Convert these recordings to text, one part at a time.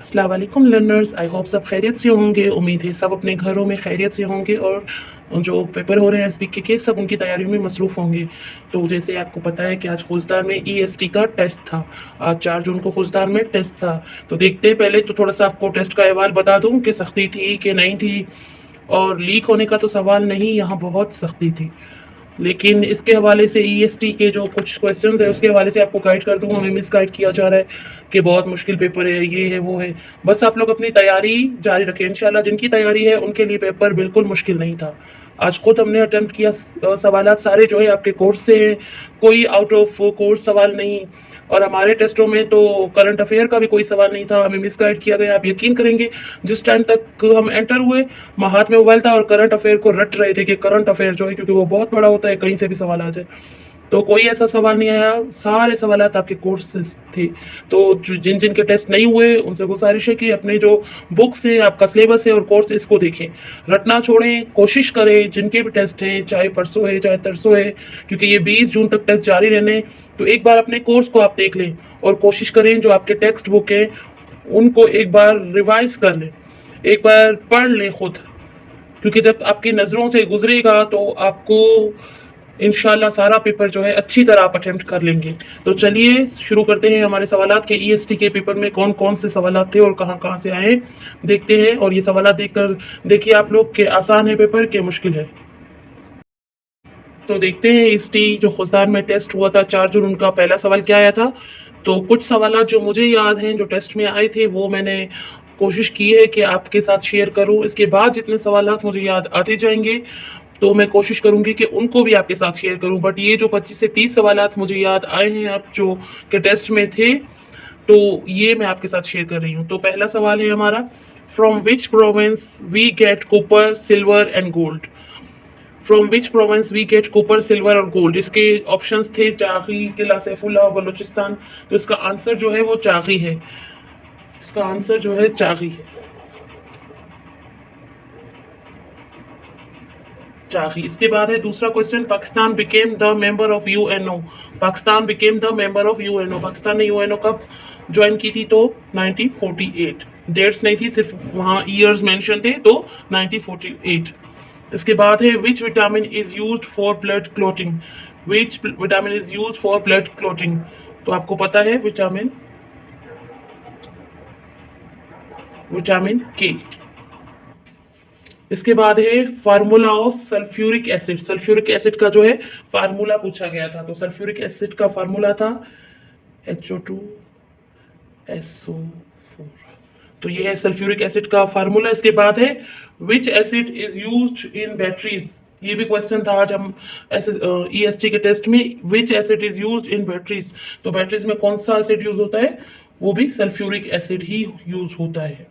अस्सलाम वालेकुम learners, I hope सब खैरियत से होंगे। उम्मीद है सब अपने घरों में खैरियत से होंगे और जो पेपर हो रहे हैं एसबीके के सब उनकी तैयारियों में मसरूफ़ होंगे। तो जैसे आपको पता है कि आज खुजदार में ईएसटी का टेस्ट था। आज 4 जून को खुजदार में टेस्ट था। तो देखते हैं, पहले तो थोड़ा सा आपको टेस्ट का अहवाल बता दूं कि सख्ती थी कि नहीं थी। और लीक होने का तो सवाल नहीं, यहाँ बहुत सख्ती थी। लेकिन इसके हवाले से ईएसटी के जो कुछ क्वेश्चंस है उसके हवाले से आपको गाइड कर दूंगा। हमें मिस गाइड किया जा रहा है कि बहुत मुश्किल पेपर है, ये है वो है। बस आप लोग अपनी तैयारी जारी रखें, इंशाल्लाह जिनकी तैयारी है उनके लिए पेपर बिल्कुल मुश्किल नहीं था। आज खुद हमने अटेम्प्ट किया। सवालात सारे जो है आपके कोर्स से हैं, कोई आउट ऑफ कोर्स सवाल नहीं। और हमारे टेस्टों में तो करंट अफेयर का भी कोई सवाल नहीं था, हमें मिस गाइड किया गया। आप यकीन करेंगे, जिस टाइम तक हम एंटर हुए हाथ में मोबाइल था और करंट अफेयर को रट रहे थे कि करंट अफेयर जो है, क्योंकि वो बहुत बड़ा होता है, कहीं से भी सवाल आ जाए। तो कोई ऐसा सवाल नहीं आया, सारे सवालात आपके कोर्स से थे। तो जिन जिन के टेस्ट नहीं हुए उनसे गुजारिश है कि अपने जो बुक्स है, आपका सिलेबस है और कोर्स है, इसको देखें, रटना छोड़ें, कोशिश करें। जिनके भी टेस्ट हैं, चाहे परसों है चाहे तरसों है, क्योंकि ये 20 जून तक टेस्ट जारी रहने। तो एक बार अपने कोर्स को आप देख लें और कोशिश करें जो आपके टेक्स्ट बुक है उनको एक बार रिवाइज कर लें, एक बार पढ़ लें खुद। क्योंकि जब आपकी नज़रों से गुजरेगा तो आपको इंशाल्लाह सारा पेपर जो है अच्छी तरह आप अटेम्प्ट कर लेंगे। तो चलिए शुरू करते हैं हमारे सवालात के। ईएसटी के पेपर में कौन कौन से सवालात थे और कहाँ कहाँ से आए, देखते हैं। और ये सवालात देखकर देखिए आप लोग के आसान है पेपर के मुश्किल है। तो देखते हैं ईएसटी जो खुजदार में टेस्ट हुआ था 4 जून, उनका पहला सवाल क्या आया था। तो कुछ सवालात जो मुझे याद हैं जो टेस्ट में आए थे वो मैंने कोशिश की है कि आपके साथ शेयर करूं। इसके बाद जितने सवालात मुझे याद आते जाएंगे तो मैं कोशिश करूंगी कि उनको भी आपके साथ शेयर करूं। बट ये जो 25 से 30 सवालात मुझे याद आए हैं आप जो के टेस्ट में थे, तो ये मैं आपके साथ शेयर कर रही हूँ। तो पहला सवाल है हमारा, from which province we get copper silver and gold. From which province we get copper silver और गोल्ड। इसके ऑप्शंस थे चागी, किला सैफुल्ला और बलूचिस्तान। तो इसका आंसर जो है वो चागी है। इसका आंसर जो है चागी है, चागी। इसके बाद है दूसरा question, Pakistan became the member of UNO. Pakistan became the member of UNO. Pakistan ने यूएनओ कब ज्वाइन की थी? तो 1948। डेट्स नहीं थी, सिर्फ वहाँ ईयर्स मेंशन थे, तो 1948। इसके बाद है which vitamin is used for blood clotting. Which vitamin is used for blood clotting. तो आपको पता है विटामिन, विटामिन के। इसके बाद है formula of sulphuric acid. Sulphuric acid का जो है फार्मूला पूछा गया था। तो सल्फ्यूरिक एसिड का फार्मूला था HO2SO4। तो ये है सल्फ्यूरिक एसिड का फार्मूला। इसके बाद है विच acid is used in batteries. ये भी क्वेश्चन था आज हम ऐसे ईएसटी के टेस्ट में, विच acid is used in batteries. तो बैटरीज में कौन सा एसिड यूज होता है? वो भी सल्फ्यूरिक एसिड ही यूज होता है।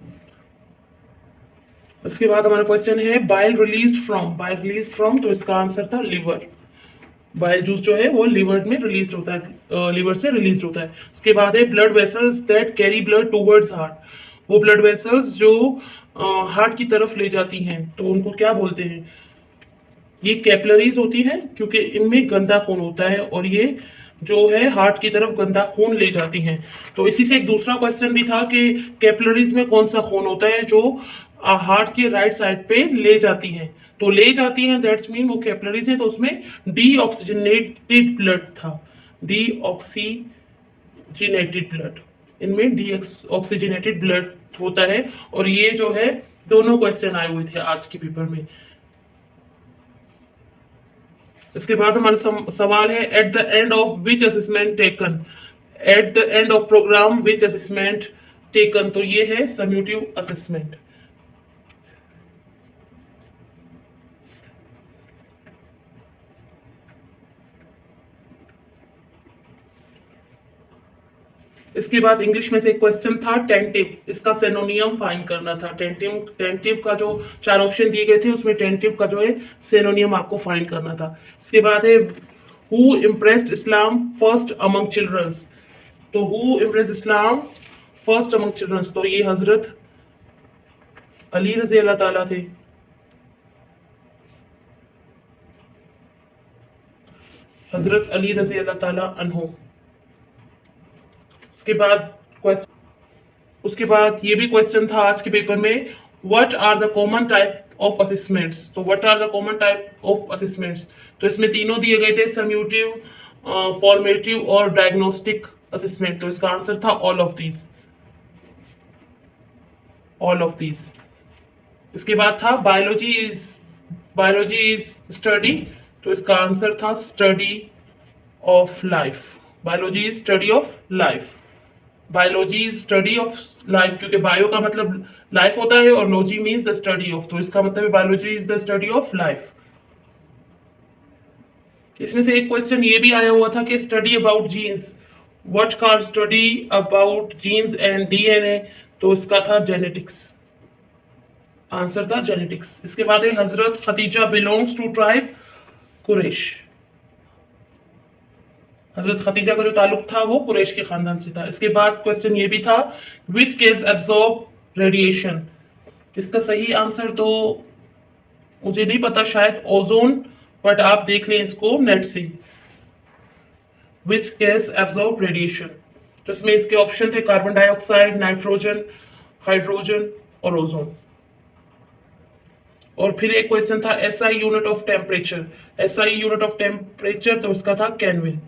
उसके बाद हमारा क्वेश्चन है bile released from. Bile released from, तो इसका आंसर था लिवर। बाइल जूस जो है वो लिवर में रिलीज होता है, लिवर से रिलीज होता है। उसके बाद है blood vessels that carry blood towards heart. वो ब्लड वेसल्स जो हार्ट की तरफ ले जाती हैं, तो उनको क्या बोलते हैं? ये कैपिलरीज होती है, क्योंकि इनमें गंदा खून होता है और ये जो है हार्ट की तरफ गंदा खून ले जाती हैं। तो इसी से एक दूसरा क्वेश्चन भी था कि कैपिलरीज में कौन सा खून होता है जो हार्ट के राइट साइड पे ले जाती हैं। तो ले जाती हैं, दैट्स मीन वो कैपिलरीज है। तो उसमें डी ऑक्सीजनेटेड ब्लड था, डी ऑक्सीजनेटेड ब्लड। इनमें डी ऑक्सीजनेटेड ब्लड होता है। और ये जो है दोनों क्वेश्चन आए हुए थे आज के पेपर में। इसके बाद हमारा सवाल है at the end of which assessment taken. At the end of program which assessment taken. तो ये है सम्यूटिव असेसमेंट। इसके बाद इंग्लिश में से एक क्वेश्चन था टेंटिव। इसका सेनोनियम फाइंड करना था। टेंटिव, टेंटिव का जो 4 ऑप्शन दिए गए थे उसमें टेंटिव का जो है सेनोनियम आपको फाइंड करना था। इसके बाद है who impressed Islam first among childrens. तो who impressed Islam first among childrens, तो ये हजरत अली रजी अल्लाह ताला थे। हजरत अली रजी अल्लाह ताला अन्हो। उसके बाद उसके बाद ये भी क्वेश्चन था आज के पेपर में, what are the common type of assessments. तो what are the common type of assessments, तो इसमें तीनों दिए गए थे, सम्यूटिव, फॉर्मेटिव और डायग्नोस्टिक असेसमेंट। तो इसका आंसर था all of these, all of these. इसके बाद था बायोलॉजी इज स्टडी। तो इसका आंसर था study of life. Biology is study of life. Biology is study of life, क्योंकि बायो का मतलब लाइफ होता है और logy means the study of, तो इसका मतलब biology is the study of life. इसमें से एक क्वेश्चन ये भी आया हुआ था कि study about genes, what car study about genes and DNA. तो इसका था जेनेटिक्स, आंसर था जेनेटिक्स। इसके बाद है Hazrat Khadija belongs to tribe Quraysh. Hazrat Khadija का जो ताल्लुक था वो कुरैश के खानदान से था। इसके बाद क्वेश्चन ये भी था, विच गैस एब्जॉर्ब रेडिएशन। इसका सही आंसर तो मुझे नहीं पता, शायद ओजोन, बट आप देख लें इसको नेट से। विच गैस एब्जॉर्ब रेडिएशन, तो इसमें इसके ऑप्शन थे कार्बन डाइऑक्साइड, नाइट्रोजन, हाइड्रोजन और ओजोन। और फिर एक क्वेश्चन था SI unit of temperature. SI unit of temperature, तो इसका था केल्विन।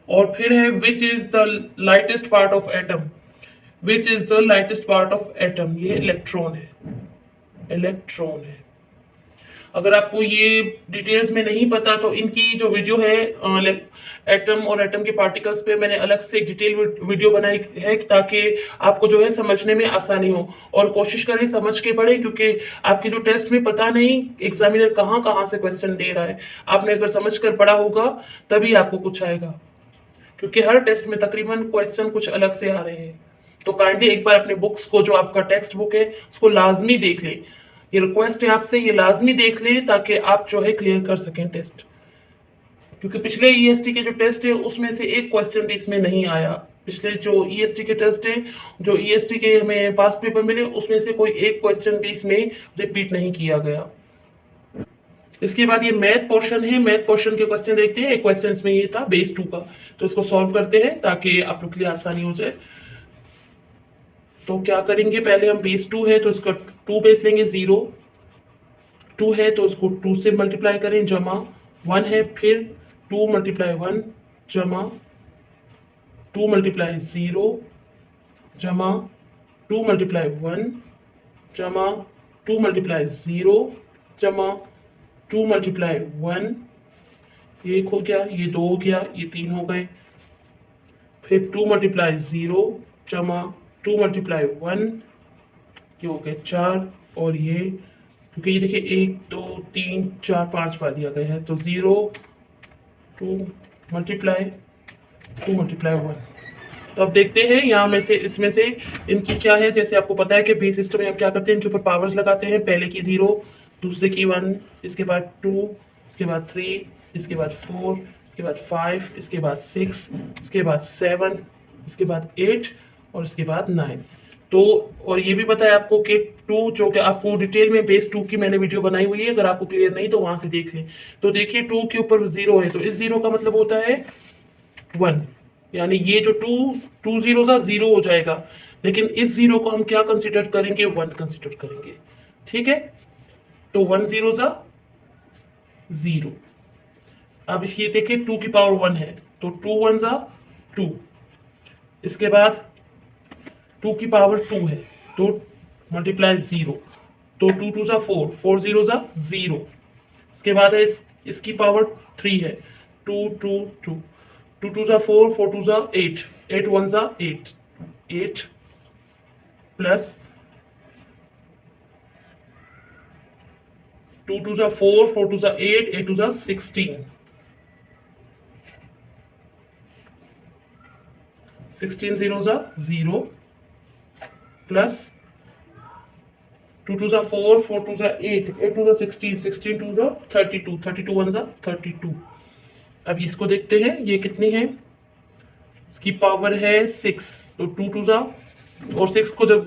और फिर है which is the lightest part of atom. Which is the lightest part of atom, ये इलेक्ट्रॉन है, इलेक्ट्रॉन है। अगर आपको ये डिटेल्स में नहीं पता तो इनकी जो वीडियो है एटम और एटम के पार्टिकल्स पे, मैंने अलग से डिटेल वीडियो बनाई है ताकि आपको जो है समझने में आसानी हो। और कोशिश करें समझ के पढ़ें, क्योंकि आपके जो टेस्ट में पता नहीं एग्जामिनर कहाँ कहाँ से क्वेश्चन दे रहा है। आपने अगर समझ कर पढ़ा होगा तभी आपको कुछ आएगा, क्योंकि हर टेस्ट में तकरीबन क्वेश्चन कुछ अलग से आ रहे हैं। तो काइंडली एक बार अपने बुक्स को, जो आपका टेक्स्ट बुक है उसको लाजमी देख लें। ये रिक्वेस्ट है आपसे, ये लाजमी देख लें ताकि आप जो है क्लियर कर सकें टेस्ट। क्योंकि पिछले ईएसटी के जो टेस्ट है उसमें से एक क्वेश्चन भी इसमें नहीं आया। पिछले जो ईएसटी के टेस्ट है, जो ईएसटी के हमें पास्ट पेपर मिले, उसमें से कोई एक क्वेश्चन भी इसमें रिपीट नहीं किया गया। इसके बाद ये मैथ पोर्शन है, मैथ पोर्शन के क्वेश्चन देखते हैं। एक क्वेश्चन इसमें ये था बेस 2 का, तो इसको सॉल्व करते हैं ताकि आप लोग के लिए आसानी हो जाए। तो क्या करेंगे, पहले हम बेस 2 है तो इसका 2 बेस लेंगे, 0 2 है तो उसको 2 से मल्टीप्लाई करें, जमा 1 है, फिर 2 मल्टीप्लाई 1 जमा 2 मल्टीप्लाई 0 जमा 2 मल्टीप्लाई 1 जमा 2 मल्टीप्लाई 0 जमा 2 मल्टीप्लाई 1, ये 1 हो गया, ये 2 हो गया, ये 3 हो गए। फिर 2 मल्टीप्लाई 0 जमा 2 मल्टीप्लाई 1, ये हो गए 4। और ये क्योंकि ये देखिए 1 2 3 4 5 बार दिया गया है, तो 0 2 मल्टीप्लाई 1। तो अब देखते हैं यहाँ में से, इसमें से इनकी क्या है। जैसे आपको पता है कि बेस सिस्टम में हम क्या करते हैं, इनके ऊपर पावर्स लगाते हैं। पहले की 0, दूसरे की 1, इसके बाद 2, इसके बाद 3, इसके बाद 4, इसके बाद 5, इसके बाद 6, इसके बाद 7, इसके बाद 8 और इसके बाद 9। तो और ये भी पता है आपको कि 2, जो कि आपको डिटेल में बेस 2 की मैंने वीडियो बनाई हुई है, अगर आपको क्लियर नहीं तो वहां से देख लें। तो देखिए 2 के ऊपर 0 है, तो इस 0 का मतलब होता है 1, यानी ये जो 2 0 सा 0 हो जाएगा। लेकिन इस 0 को हम क्या कंसिडर करेंगे, 1 कंसिडर करेंगे। ठीक है, तो 1 0 सा 0। अब ये देखिए 2 की पावर 1 है, तो 2 1 सा 2। इसके बाद 2 की पावर 2 है, तो मल्टीप्लाई 0, तो 2 2 सा 4, 4 0 सा 0। इसके बाद है इसकी पावर 3 है, 2 2 2, 2 2 सा 4, 4 2 सा 8, 8 1 सा 8, 8 प्लस 2 2 सा 4, 4 2 सा 8, 8 2 सा 16, 16 0 सा 0 प्लस 2 2 सा 4, 4 2 सा 8, 8 2 सा 16, 16 2 सा 32, 32 1 सा 32। अब इसको देखते हैं ये कितनी है। इसकी पावर है 6, तो 2 2 सा, और 6 को जब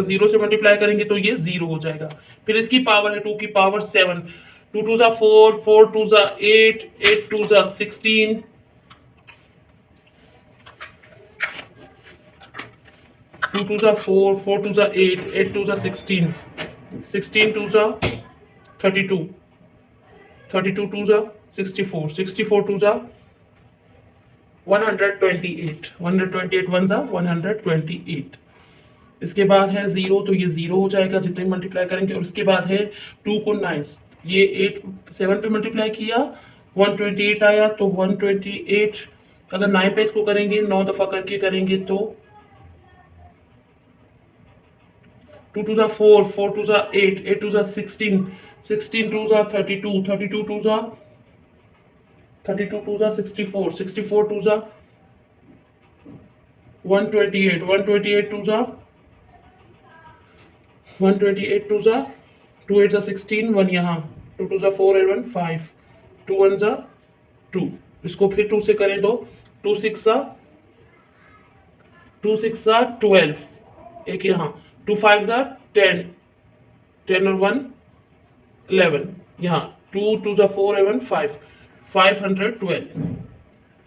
0 से मल्टीप्लाई करेंगे तो ये 0 हो जाएगा। फिर इसकी पावर है 2 की पावर 7, 2 2 सा 4, 4 2 सा 8, 8 2 सा 16, 2 2 जा 4, 4 2 जा 8, 8 2 जा 16, 16 2 जा 32, 32 2 जा 64, 64 2 जा 128, 128 1 जा 128। इसके बाद है 0, तो ये 0 हो जाएगा जितने मल्टीप्लाई करेंगे। और इसके बाद है 2 को 9, ये 8 7 पे मल्टीप्लाई किया 128 आया, तो 128 अगर 9 पे इसको करेंगे 9 दफ़ा करके करेंगे तो 2 2 जा 4, 4 2 जा 8, 8 2 जा 16, 16 2 जा 32, 32 2 जा 64, 64 2 जा 128, 128 2 जा 128 2 जा 2 8 जा 16, 1 यहाँ 2 2 जा 4 और 1 5, 2 1 जा 2, इसको फिर 2 से करें तो 2 6 जा 12, एक यहाँ 2 5 जा 10, 10 और 1 11, यहाँ 2 2 जा 4 और 1 5, 512।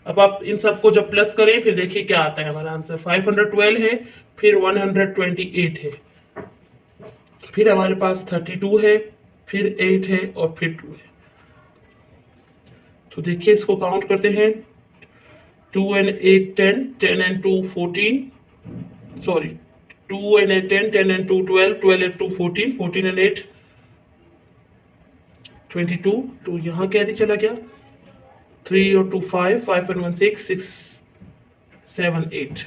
अब आप इन सबको जब प्लस करें फिर देखिए क्या आता है हमारा आंसर। 512 है, फिर 128 है, फिर हमारे पास 32 है, फिर 8 है और फिर 2 है। तो देखिए इसको काउंट करते हैं। 2 and 8 10, 10 and 2 14, sorry 2 and 8 10, 10 and 2 12, 12 and 2 14, 14 and 8 22, तो यहाँ कैरी चला गया 3 और 2 5, 5 and 1 6, 6 7 8,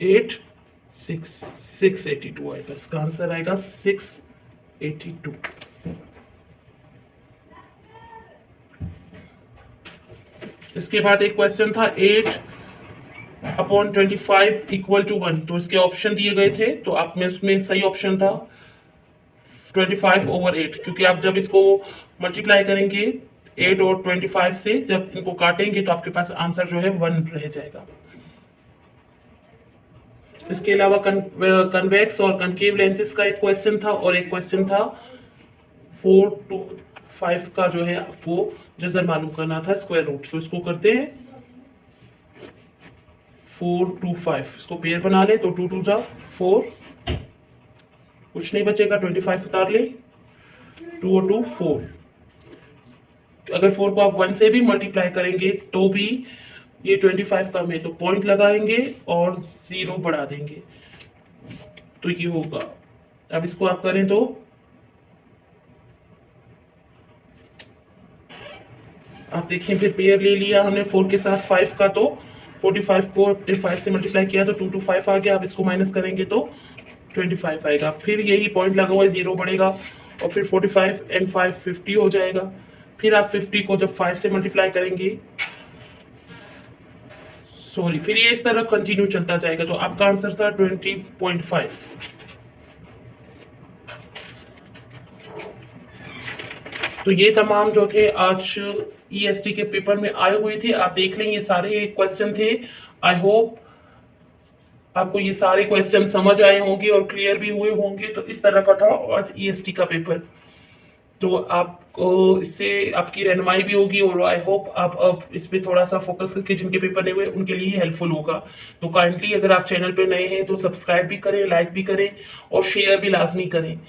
8 6 682 आएगा। इसका आंसर आएगा 682। इसके बाद एक क्वेश्चन था 8/25 इक्वल टू 1, तो इसके ऑप्शन दिए गए थे, तो आप में उसमें सही ऑप्शन था 25/8, क्योंकि आप जब इसको मल्टीप्लाई करेंगे 8 और 25 से, जब इनको काटेंगे तो आपके पास आंसर जो है 1 रह जाएगा। इसके अलावा कन्वेक्स और कनकेव लेंसेज का एक क्वेश्चन था, और एक क्वेश्चन था 4 to 5 का जो है आपको जजर मालूम करना था, स्क्वायर रूट। तो इसको करते हैं 4 to 5, इसको पेयर बना ले, तो 2 2 जा 4, कुछ नहीं बचेगा 25 उतार ले, 2 और 2 4। अगर 4 को आप 1 से भी मल्टीप्लाई करेंगे तो भी ये 25 कम है, तो पॉइंट लगाएंगे और 0 बढ़ा देंगे, तो ये होगा। अब इसको आप करें तो आप देखिए, फिर पेयर ले लिया हमने 4 के साथ 5 का, तो 45 को 5 से मल्टीप्लाई किया तो 2 to 5 आ गया। अब इसको माइनस करेंगे तो 25 आएगा, फिर यही पॉइंट लगा हुआ है 0 बढ़ेगा, और फिर 45 and 5 50 हो जाएगा। फिर आप 50 को जब 5 से मल्टीप्लाई करेंगे, सॉरी, फिर ये इस तरह कंटिन्यू चलता जाएगा, तो आपका आंसर था 20.5। तो ये तमाम जो थे आज ईएसटी के पेपर में आए हुए थे, आप देख लें ये सारे क्वेश्चन थे। आई होप आपको ये सारे क्वेश्चन समझ आए होंगे और क्लियर भी हुए होंगे। तो इस तरह का था आज ईएसटी का पेपर, तो आपको इससे आपकी रहनुमाई भी होगी, और आई होप आप अब इस पे थोड़ा सा फोकस करके जिनके पेपर नहीं हुए उनके लिए हेल्पफुल होगा। तो काइंडली अगर आप चैनल पे नए हैं तो सब्सक्राइब भी करें, लाइक भी करें और शेयर भी लाजमी करें।